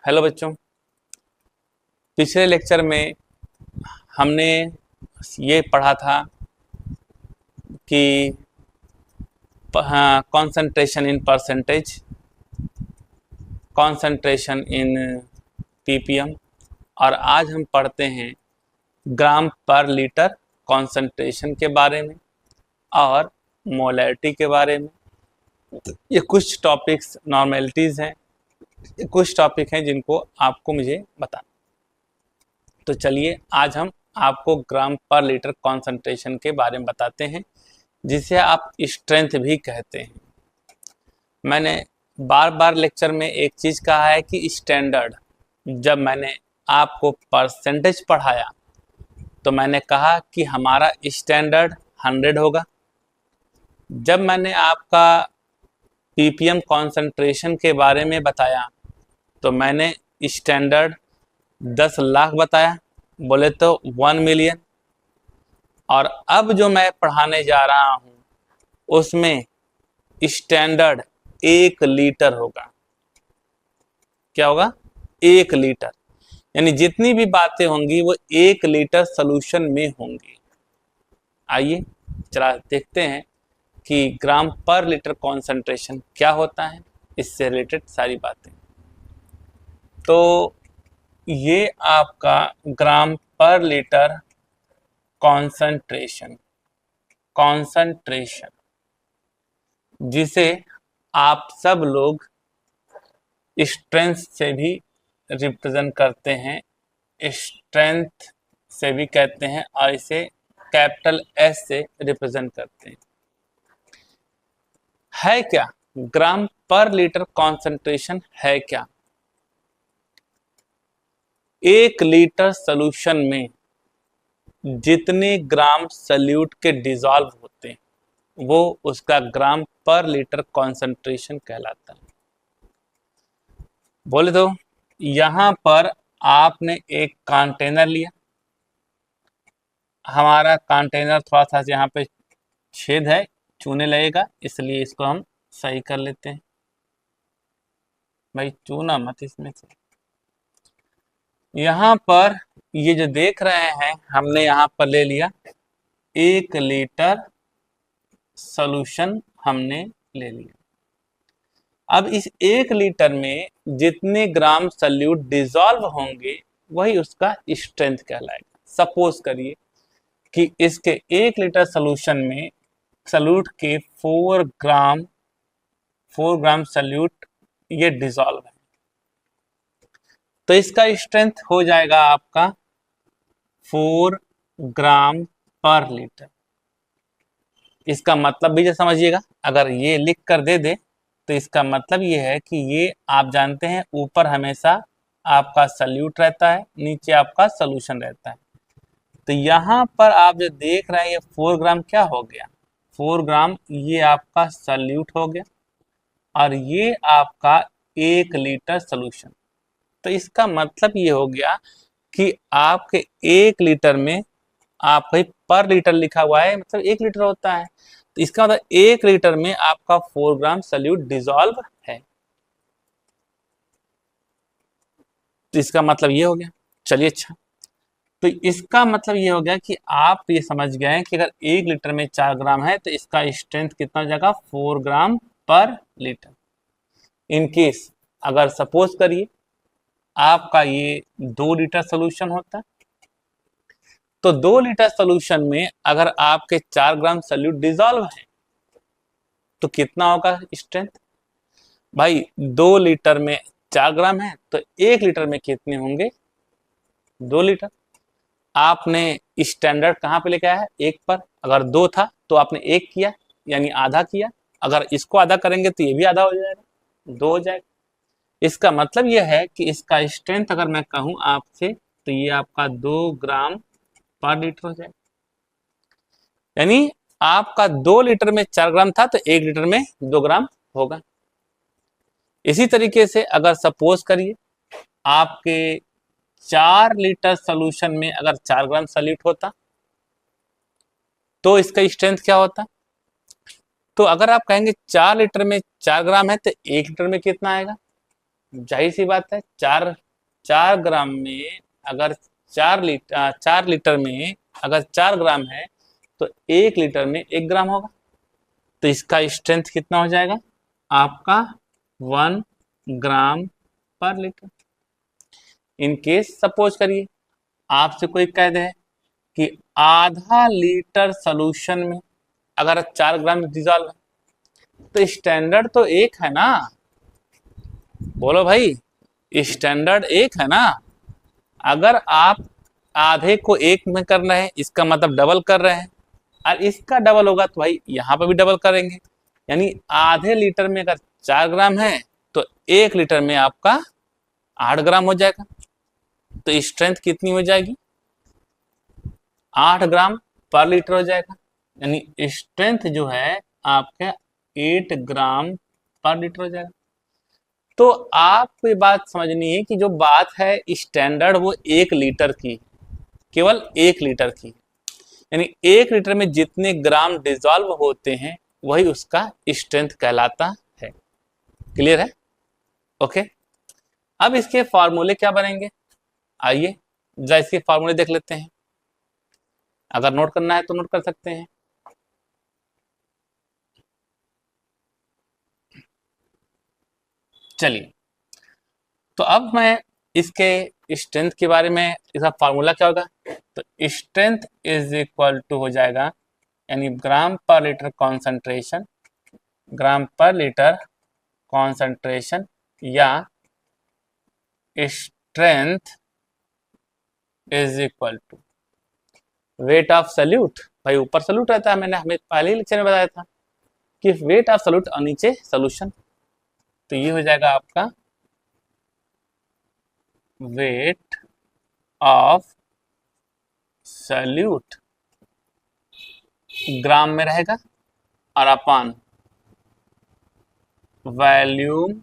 Hello बच्चों, पिछले lecture में हमने ये पढ़ा था कि concentration in percentage, concentration in PPM, और आज हम पढ़ते हैं ग्राम पर लीटर कंसंट्रेशन के बारे में और मोलैरिटी के बारे में। ये कुछ टॉपिक्स नॉर्मेलिटीज़ हैं, ये कुछ टॉपिक हैं जिनको आपको मुझे बताना। तो चलिए आज हम आपको ग्राम पर लीटर कंसंट्रेशन के बारे में बताते हैं, जिसे आप स्ट्रेंथ भी कहते हैं। मैंने बार बार लेक्चर में एक चीज़ कहा है कि स्टैंडर्ड, जब मैंने आपको परसेंटेज पढ़ाया तो मैंने कहा कि हमारा स्टैंडर्ड 100 होगा। जब मैंने आपका पीपीएम कंसंट्रेशन के बारे में बताया तो मैंने स्टैंडर्ड 10 लाख बताया, बोले तो 1 मिलियन। और अब जो मैं पढ़ाने जा रहा हूँ उसमें स्टैंडर्ड 1 लीटर होगा। क्या होगा? 1 लीटर, यानी जितनी भी बातें होंगी वो 1 लीटर सोल्यूशन में होंगी। आइए चला देखते हैं कि ग्राम पर लीटर कंसंट्रेशन क्या होता है, इससे रिलेटेड सारी बातें। तो ये आपका ग्राम पर लीटर कंसंट्रेशन, जिसे आप सब लोग स्ट्रेंथ से भी रिप्रेजेंट करते हैं, स्ट्रेंथ से भी कहते हैं, और इसे कैपिटल एस से रिप्रेजेंट करते हैं। है क्या ग्राम पर लीटर कंसंट्रेशन? है क्या? 1 लीटर सॉल्यूशन में जितने ग्राम सल्यूट के डिसॉल्व होते हैं वो उसका ग्राम पर लीटर कंसंट्रेशन कहलाता है। बोले तो यहाँ पर आपने एक कंटेनर लिया, हमारा कंटेनर थोड़ा सा यहाँ पे छेद है, चूने लगेगा, इसलिए इसको हम सही कर लेते हैं। भाई चूना मत इसमें से। यहाँ पर ये जो देख रहे हैं हमने यहाँ पर ले लिया 1 लीटर सॉल्यूशन हमने ले लिया। अब इस 1 लीटर में जितने ग्राम सल्यूट डिसॉल्व होंगे वही उसका स्ट्रेंथ कहलाएगा। सपोज करिए कि इसके 1 लीटर सॉल्यूशन में सल्यूट के 4 ग्राम सल्यूट ये डिसॉल्व है, तो इसका स्ट्रेंथ हो जाएगा आपका 4 ग्राम पर लीटर। इसका मतलब भी जो समझिएगा, अगर ये लिख कर दे दे तो इसका मतलब ये है कि ये आप जानते हैं ऊपर हमेशा आपका सल्यूट रहता है, नीचे आपका सॉल्यूशन रहता है। तो यहाँ पर आप जो देख रहे हैं ये 4 ग्राम क्या हो गया? 4 ग्राम ये आपका सल्यूट हो गया और ये आपका 1 लीटर सॉल्यूशन। तो इसका मतलब ये हो गया कि आपके 1 लीटर में, आप भाई पर लीटर लिखा हुआ है मतलब 1 लीटर होता है, तो इसका मतलब 1 लीटर में आपका 4 ग्राम सल्यूट डिसॉल्व है। तो इसका मतलब ये हो गया। चलिए अच्छा, तो इसका मतलब ये हो गया कि आप ये समझ गए हैं कि अगर 1 लीटर में 4 ग्राम है तो इसका स्ट्रेंथ कितना हो जाएगा? 4 ग्राम पर लीटर। इनकेस अगर सपोज करिए आपका ये 2 लीटर सोल्यूशन होता, तो 2 लीटर सोल्यूशन में अगर आपके 4 ग्राम सल्यूट डिसॉल्व है तो कितना होगा स्ट्रेंथ? भाई 2 लीटर में 4 ग्राम है तो 1 लीटर में कितने होंगे? 2 लीटर। आपने स्टैंडर्ड कहाँ पे लेके आया है? 1 पर। अगर 2 था तो आपने 1 किया, यानी आधा किया। अगर इसको आधा करेंगे तो ये भी आधा हो जाएगा, 2 हो जाएगा। इसका मतलब यह है कि इसका स्ट्रेंथ अगर मैं कहूँ आपसे तो ये आपका 2 ग्राम पर लीटर हो जाएगा। यानी आपका 2 लीटर में 4 ग्राम था तो 1 लीटर में 2 ग्राम होगा। इसी तरीके से अगर सपोज करिए आपके 4 लीटर सोल्यूशन में अगर 4 ग्राम सल्यूट होता तो इसका स्ट्रेंथ क्या होता? तो अगर आप कहेंगे 4 लीटर में 4 ग्राम है तो 1 लीटर में कितना आएगा? जाहिर सी बात है, 4 ग्राम में अगर 4 लीटर में अगर 4 ग्राम है तो 1 लीटर में 1 ग्राम होगा। तो इसका स्ट्रेंथ कितना हो जाएगा आपका 1 ग्राम/लीटर। इन केस सपोज करिए आपसे कोई कह दे कि आधा लीटर सोल्यूशन में अगर 4 ग्राम डिजॉल्व है तो स्टैंडर्ड तो एक है ना, बोलो भाई, स्टैंडर्ड एक है ना। अगर आप आधे को एक में कर रहे हैं इसका मतलब डबल कर रहे हैं, और इसका डबल होगा तो भाई यहाँ पर भी डबल करेंगे। यानी आधे लीटर में अगर 4 ग्राम है तो 1 लीटर में आपका 8 ग्राम हो जाएगा। तो स्ट्रेंथ कितनी हो जाएगी 8 ग्राम/लीटर हो जाएगा। यानी स्ट्रेंथ जो है आपका 8 ग्राम/लीटर हो जाएगा। तो आपको ये बात समझनी है कि जो बात है स्टैंडर्ड वो 1 लीटर की, केवल 1 लीटर की। यानी 1 लीटर में जितने ग्राम डिजॉल्व होते हैं वही उसका स्ट्रेंथ कहलाता है। क्लियर है? ओके। अब इसके फॉर्मूले क्या बनेंगे, आइए जरा इसके फॉर्मूले देख लेते हैं। अगर नोट करना है तो नोट कर सकते हैं। चलिए, तो अब मैं इसके स्ट्रेंथ के बारे में, इसका फार्मूला क्या होगा, तो स्ट्रेंथ इज इक्वल टू हो जाएगा यानी ग्राम/लीटर कॉन्सेंट्रेशन, ग्राम/लीटर कॉन्सेंट्रेशन या strength is equal to weight of solute. भाई ऊपर सल्यूट रहता है, मैंने हमें पहले ही लेक्चर में बताया था कि वेट ऑफ सल्यूट और नीचे सोल्यूशन। तो ये हो जाएगा आपका वेट ऑफ सल्यूट ग्राम में रहेगा और अपॉन वॉल्यूम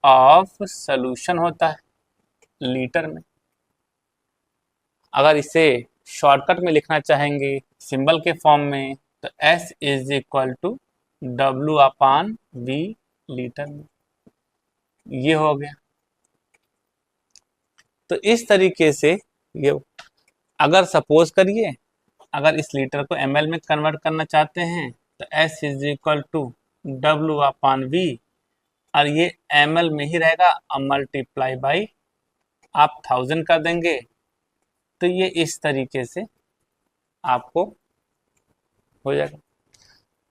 ऑफ सॉल्यूशन होता है लीटर में। अगर इसे शॉर्टकट में लिखना चाहेंगे सिंबल के फॉर्म में तो S is equal to W/V litre में। ये हो गया। तो इस तरीके से ये, अगर सपोज करिए अगर इस लीटर को ml में कन्वर्ट करना चाहते हैं तो S is equal to W/V और ये ml में ही रहेगा और मल्टीप्लाई बाई आप 1000 कर देंगे। तो ये इस तरीके से आपको हो जाएगा।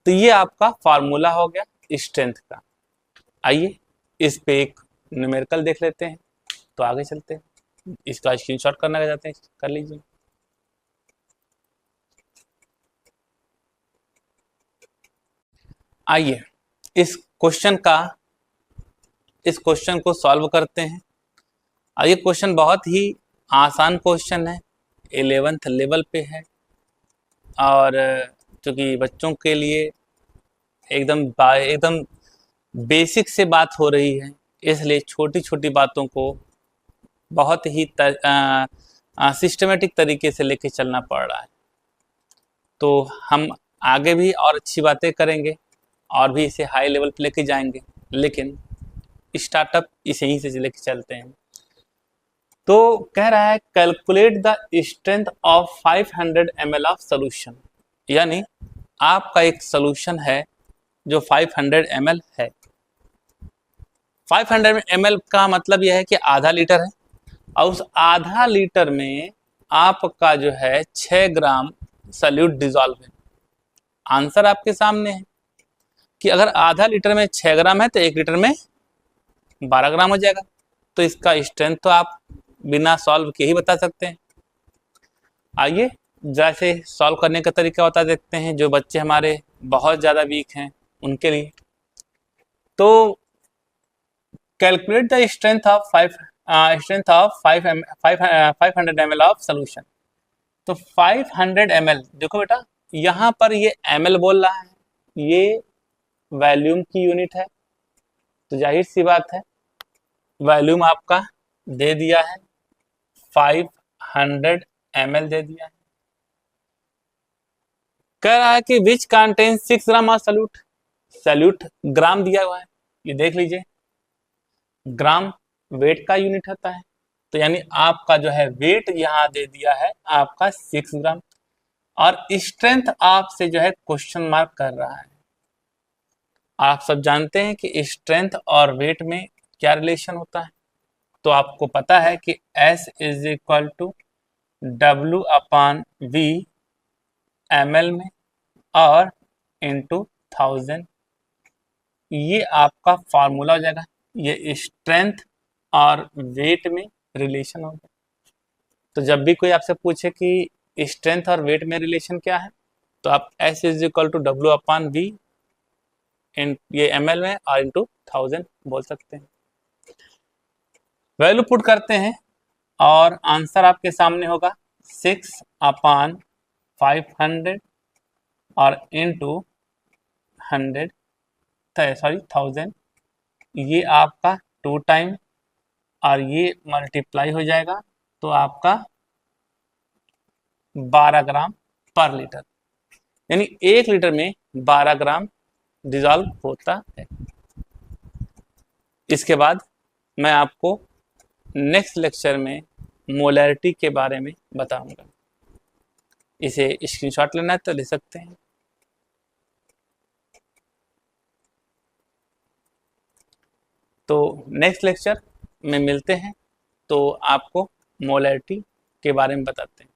तो ये आपका फार्मूला हो गया स्ट्रेंथ का। आइए इस पे एक न्यूमेरिकल देख लेते हैं, तो आगे चलते हैं। इसका स्क्रीनशॉट करना चाहते हैं कर लीजिए। आइए इस क्वेश्चन को सॉल्व करते हैं। और ये क्वेश्चन बहुत ही आसान क्वेश्चन है, 11th लेवल पे है और चूँकि बच्चों के लिए एकदम बेसिक से बात हो रही है, इसलिए छोटी छोटी बातों को बहुत ही सिस्टमेटिक तरीके से लेके चलना पड़ रहा है। तो हम आगे भी और अच्छी बातें करेंगे और भी इसे हाई लेवल पे लेके जाएंगे, लेकिन स्टार्टअप इसे ही से लेके चलते हैं। तो कह रहा है calculate the strength of 500 ml of solution. यानी आपका एक सोल्यूशन है जो 500 ml है। 500 ml का मतलब यह है कि आधा लीटर है और उस आधा लीटर में आपका जो है 6 ग्राम सल्यूट डिजॉल्व है। आंसर आपके सामने है कि अगर आधा लीटर में 6 ग्राम है तो 1 लीटर में 12 ग्राम हो जाएगा। तो इसका स्ट्रेंथ तो आप बिना सॉल्व के ही बता सकते हैं। आइए जैसे सॉल्व करने का तरीका बता देखते हैं, जो बच्चे हमारे बहुत ज़्यादा वीक हैं उनके लिए। तो calculate the strength of 500 ml of solution. तो 500 ml, देखो बेटा यहाँ पर ये ml बोल रहा है, ये वॉल्यूम की यूनिट है। तो जाहिर सी बात है वॉल्यूम आपका दे दिया है 500 ml दे दिया है। कह रहा है कि which contain 6 gram of solute. Solute gram दिया हुआ है, ये देख लीजिए ग्राम वेट का यूनिट होता है। तो यानी आपका जो है वेट यहाँ दे दिया है आपका 6 ग्राम, और स्ट्रेंथ आपसे जो है क्वेश्चन मार्क कर रहा है। आप सब जानते हैं कि स्ट्रेंथ और वेट में क्या रिलेशन होता है। तो आपको पता है कि S is equal to W upon V ml में और इंटू 1000, ये आपका फॉर्मूला हो जाएगा। ये स्ट्रेंथ और वेट में रिलेशन होगा। तो जब भी कोई आपसे पूछे कि स्ट्रेंथ और वेट में रिलेशन क्या है, तो आप S is equal to W upon V ये ml में और इंटू 1000 बोल सकते हैं। वैल्यू पुट करते हैं और आंसर आपके सामने होगा 6 अपान 500 और इंटू 100 सॉरी 1000, ये आपका 2 टाइम और ये मल्टीप्लाई हो जाएगा तो आपका 12 ग्राम पर लीटर, यानी 1 लीटर में 12 ग्राम डिजॉल्व होता है। इसके बाद मैं आपको नेक्स्ट लेक्चर में मोलैरिटी के बारे में बताऊंगा। इसे स्क्रीनशॉट लेना है तो ले सकते हैं। तो नेक्स्ट लेक्चर में मिलते हैं, तो आपको मोलैरिटी के बारे में बताते हैं।